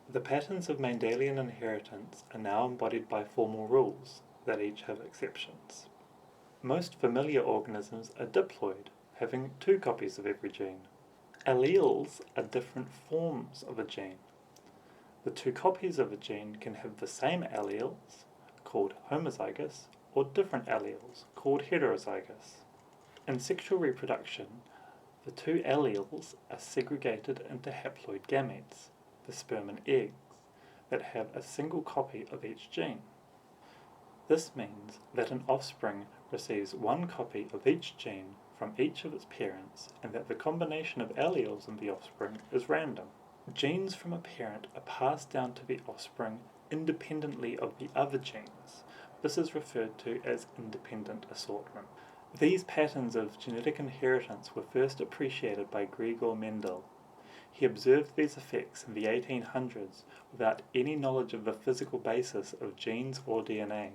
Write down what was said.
The patterns of Mendelian inheritance are now embodied by formal rules that each have exceptions. Most familiar organisms are diploid, having 2 copies of every gene. Alleles are different forms of a gene. The 2 copies of a gene can have the same alleles, called homozygous, or different alleles, called heterozygous. In sexual reproduction, the 2 alleles are segregated into haploid gametes, the sperm and eggs, that have a single copy of each gene. This means that an offspring receives 1 copy of each gene from each of its parents, and that the combination of alleles in the offspring is random. Genes from a parent are passed down to the offspring independently of the other genes. This is referred to as independent assortment. These patterns of genetic inheritance were first appreciated by Gregor Mendel. He observed these effects in the 1800s without any knowledge of the physical basis of genes or DNA.